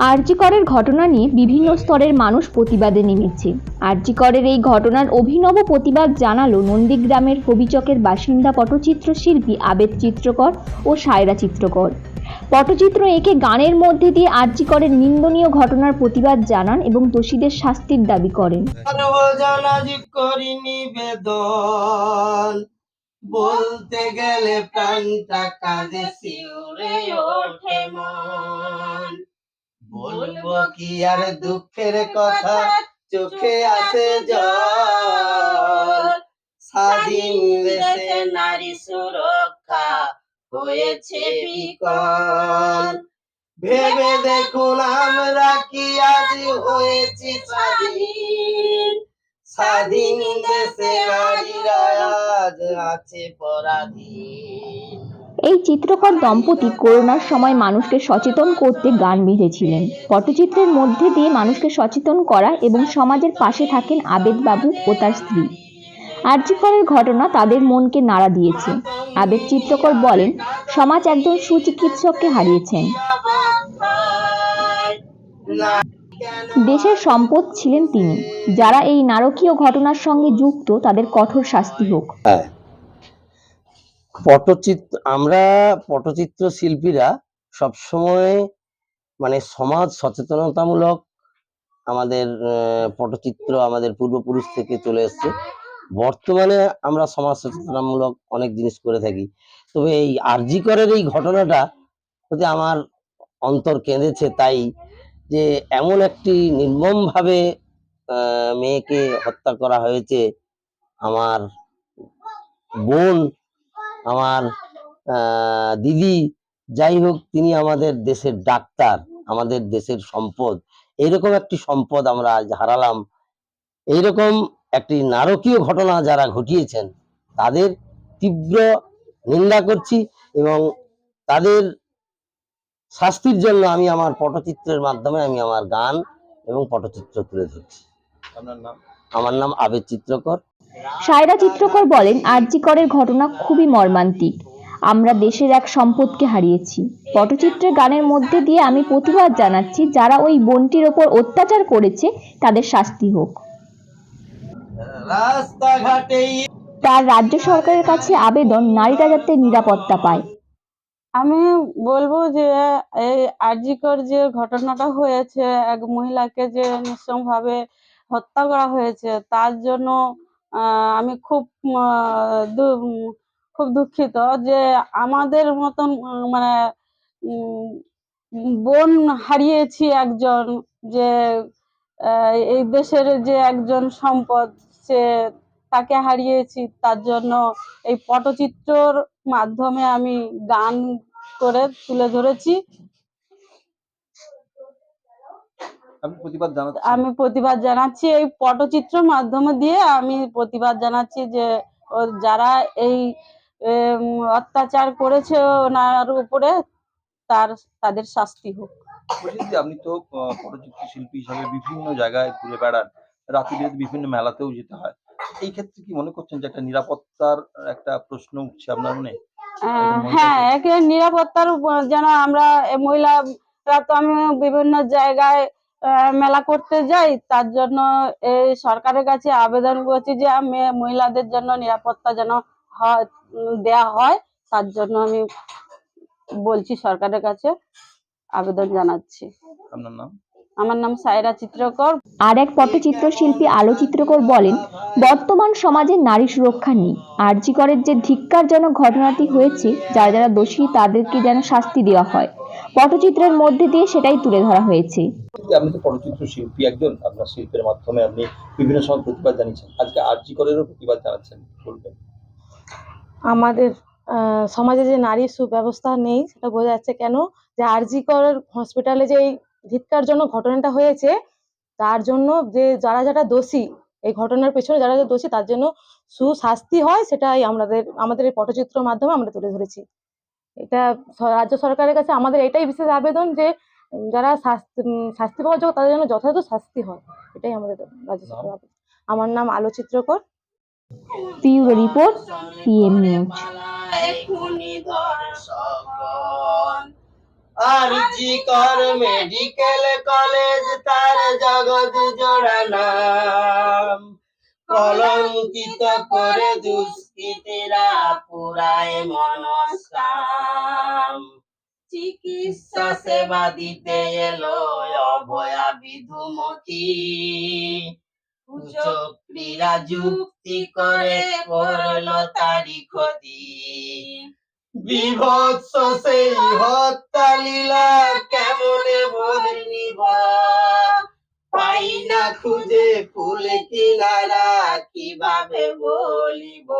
আরজি করের ঘটনা নিয়ে বিভিন্ন স্তরের মানুষ প্রতিবাদে নেমেছে। আরজি করের এই ঘটনার অভিনব প্রতিবাদ জানালো নন্দীগ্রামের হবিচকের বাসিন্দা পটচিত্র শিল্পী আবেদ চিত্রকর ও সায়রা চিত্রকর। পটচিত্র এঁকে গানের মধ্যে দিয়ে আরজি করের নিন্দনীয় ঘটনার প্রতিবাদ জানান এবং দোষীদের শাস্তির দাবি করেন। বলতে গেলে প্রাণটা কাঁদে শিউরে ওঠে মন, বলবো কি আর দুঃখের কথা, চোখে আসে জল। স্বাধীন দেশে নারী সুরক্ষা হয়েছে বিকল। ভেবে দেখুন আমরা কি আজ হয়েছি স্বাধীন, স্বাধীন দেশে নারীরা আজ আছে পরাধীন। এই চিত্রকর দম্পতি করোনার সময় মানুষকে সচেতন করতে গান বেঁধেছিলেন। পটচিত্রের মধ্যে দিয়ে মানুষকে সচেতন করা এবং সমাজের পাশে থাকেন আবেদ বাবু ও তার স্ত্রী। আরজি করের ঘটনা তাদের মনকে নাড়া দিয়েছে। আবেদ চিত্রকর বলেন, সমাজ একজন সুচিকিৎসককে হারিয়েছেন। দেশের সম্পদ ছিলেন তিনি। যারা এই নারকীয় ঘটনার সঙ্গে যুক্ত তাদের কঠোর শাস্তি হোক। আমরা পটচিত্র শিল্পীরা সবসময় সমাজ সচেতনতামূলক আমাদের পটচিত্র আমাদের পূর্বপুরুষ থেকে চলে এসছে। বর্তমানে আমরা সমাজ সচেতনতামূলক অনেক জিনিস করে থাকি। তবে এই আরজি করের এই ঘটনাটা হতে আমার অন্তর কেঁদেছে, তাই যে এমন একটি নির্মমভাবে মেয়েকে হত্যা করা হয়েছে। আমার বোন, আমার দিদি, যাই হোক, তিনি আমাদের দেশের ডাক্তার, আমাদের দেশের সম্পদ। এইরকম একটি সম্পদ আমরা আজ হারালাম। এইরকম একটি নারকীয় ঘটনা যারা ঘটিয়েছেন তাদের তীব্র নিন্দা করছি এবং তাদের শাস্তির জন্য আমি আমার পটচিত্রের মাধ্যমে আমি আমার গান এবং পটচিত্র তুলে ধরছি। আমার নাম আবেদ চিত্রকর। সায়রা চিত্রকর বলেন, আরজি করের ঘটনা খুবই মর্মান্তিক। আমরা দেশের এক সম্পদকে হারিয়েছি। পটচিত্রের গানের মধ্যে দিয়ে আমি প্রতিবাদ জানাচ্ছি, যারা ওই বোনটির ওপর অত্যাচার করেছে তাদের শাস্তি হোক। তার রাজ্য সরকারের কাছে আবেদন, নারীরা যাতে নিরাপত্তা পায়। আমি বলবো যে এই আরজি কর যে ঘটনাটা হয়েছে, এক মহিলাকে যে নৃশংসভাবে হত্যা করা হয়েছে, তার জন্য আমি খুব দুঃখিত যে আমাদের মতন বোন হারিয়েছি একজন, যে এই দেশের যে একজন সম্পদ, সে তাকে হারিয়েছি। তার জন্য এই পটচিত্রর মাধ্যমে আমি গান করে তুলে ধরেছি। আমি প্রতিবাদ জানাচ্ছি এই পটচিত্রের মাধ্যমে দিয়ে আমি প্রতিবাদ জানাচ্ছি যে যারা এই অত্যাচার করেছে ওনার উপরে তাদের শাস্তি হোক। আপনি তো পটচিত্র শিল্পী হিসাবে বিভিন্ন জায়গায় ঘুরে বেড়ান, রাতে বিভিন্ন মেলাতেও যেতে হয়। এই ক্ষেত্রে কি মনে করছেন যে একটা নিরাপত্তার একটা প্রশ্ন উঠছে আপনার মনে? হ্যাঁ, একে নিরাপত্তার যেন আমরা মহিলারা তো আমি বিভিন্ন জায়গায় মেলা করতে যাই, তার জন্য এই সরকারের কাছে আবেদন করছি যে মহিলাদের জন্য নিরাপত্তা যেন দেয়া হয়। তার জন্য আমি বলছি, সরকারের কাছে আবেদন জানাচ্ছি। আপনার নাম? আমার নাম সায়রা চিত্রকর। আর এক পটচিত্র শিল্পী আলো চিত্রকর বলেন, বর্তমান সমাজে নারী সুরক্ষা নেই। আরজি করের যে ধিক্কারজনক ঘটনাটি হয়েছে, যারা যারা দোষী তাদেরকে যেন শাস্তি দেওয়া হয়। পটচিত্রের মধ্যে দিয়ে সেটাই তুলে ধরা হয়েছে। আপনি তো পটচিত্র শিল্পী একজন, আপনার শিল্পের মাধ্যমে আপনি বিভিন্ন সময় প্রতিবাদ জানিয়েছেন, আজকে আরজি করেরও প্রতিবাদ জানাচ্ছেন, বলবেন? আমাদের সমাজে যে নারী সুব্যবস্থা নেই সেটা বোঝা যাচ্ছে কেন, যে আরজি কর হসপিটালে যে এই ধিক্কারজনক ঘটনাটা হয়েছে, তার জন্য যে যারা যারা দোষী, এই ঘটনার পেছনে যারা যারা দোষী, তার জন্য সুশাস্তি হয়, সেটাই আমাদের এই পটচিত্রের মাধ্যমে আমরা তুলে ধরেছি। এটা রাজ্য সরকারের কাছে আমাদের এটাই বিশেষ আবেদন যে যারা শাস্তি পাওয়ার যোগ্য তাদের জন্য যথাযথ শাস্তি হয়, এটাই আমাদের রাজ্য সরকারের আবেদন। আমার নাম Alo Chitrakar. Bureau report, PM news. RG Kar medical college তার জগৎ জোড়া নাম, কলঙ্কিত করে দুষ্কৃতীরা পুরায় মনস্কাম। চিকিৎসা সেবা দিতে এলো অভয়া বিধুমতি, কুচক্রীরা যুক্তি করে করলো তারি ক্ষতি। বিভৎস সেই হত্যা লীলা কেমনে বর্ণিব, পাই না খুঁজে কুল কিনারা কিভাবে বলিব।